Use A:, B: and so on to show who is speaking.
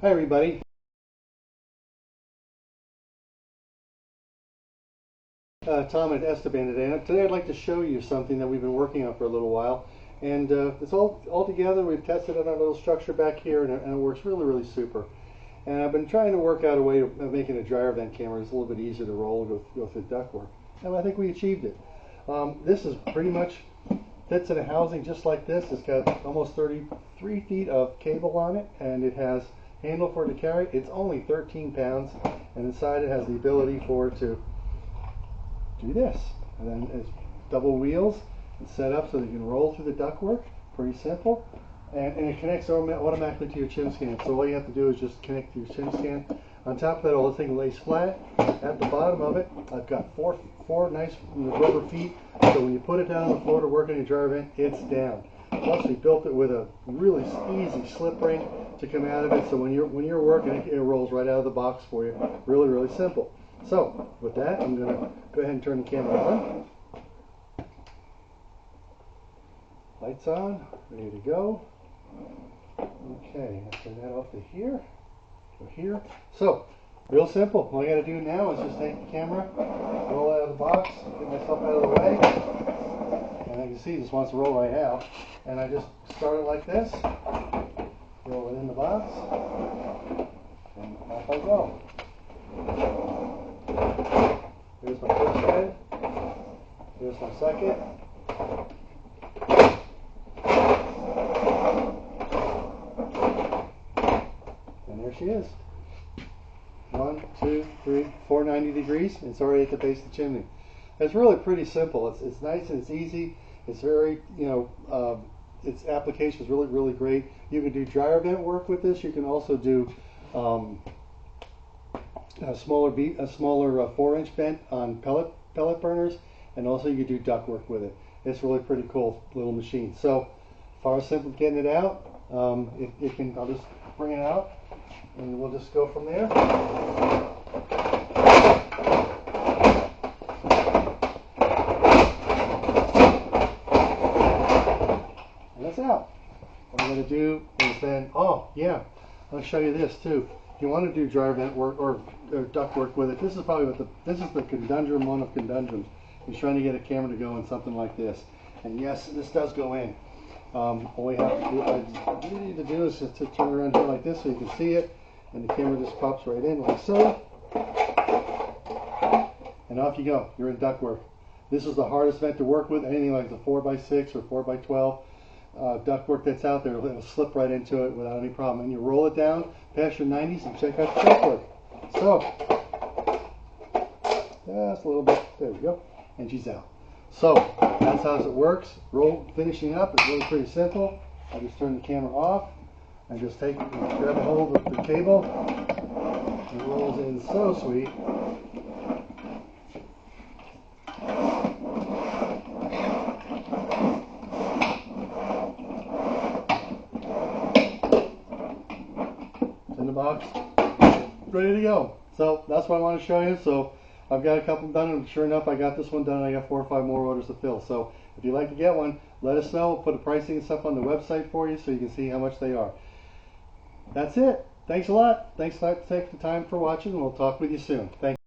A: Hi everybody. Tom and Esteban today. And today I'd like to show you something that we've been working on for a little while. And it's all together. We've tested it on our little structure back here, and it works really super. And I've been trying to work out a way of making a dryer vent camera. It's a little bit easier to roll and go through ductwork. And I think we achieved it. This is pretty much fits in a housing just like this. It's got almost 33 feet of cable on it, and it has handle for it to carry. It's only 13 pounds, and inside it has the ability for it to do this. And then it's double wheels. It's set up so that you can roll through the ductwork. Pretty simple. And it connects automatically to your Chim-Scan. So all you have to do is just connect to your Chim-Scan. On top of that, all the thing lays flat. At the bottom of it, I've got four nice rubber feet. So when you put it down on the floor to work on your dryer vent, it's down. Plus, we built it with a really easy slip ring to come out of it. So when you're working, it rolls right out of the box for you. Really simple. So with that, I'm going to go ahead and turn the camera on. Lights on, ready to go. Okay, I'll turn that off to here. Go here. So, real simple. All I got to do now is just take the camera, roll it out of the box, get myself out of the way. And you can see this wants to roll right out. And I just start it like this, roll it in the box, and off I go. Here's my first head. Here's my second. And there she is. 1, 2, 3, 490 degrees. It's already at the base of the chimney. It's really pretty simple. It's nice and it's easy. It's very, its application is really great. You can do dryer vent work with this. You can also do a smaller 4-inch vent on pellet burners, and also you can do duct work with it. It's really pretty cool little machine. So, as far as simple getting it out, I'll just bring it out, and we'll just go from there. And that's out. What I'm going to do is then, I'll show you this too. If you want to do dryer vent work or duct work with it, this is probably this is the conundrum, one of conundrums. You're trying to get a camera to go in something like this. And yes, this does go in. All you need to do is just to turn around here like this so you can see it, and the camera just pops right in like so. And off you go. You're in ductwork. This is the hardest vent to work with. Anything like the 4x6 or 4x12 ductwork that's out there, it'll slip right into it without any problem. And you roll it down past your 90s and check out the ductwork. So, just a little bit. There we go. And she's out. So, that's how it works. Finishing up is really pretty simple. I just turn the camera off and just grab a hold of the cable. It rolls in so sweet. It's in the box, ready to go. So that's what I want to show you. So I've got a couple done, and sure enough, I got this one done. I got 4 or 5 more orders to fill. So if you'd like to get one, let us know. We'll put the pricing and stuff on the website for you so you can see how much they are. That's it. Thanks a lot. Thanks for taking the time for watching. We'll talk with you soon. Thanks.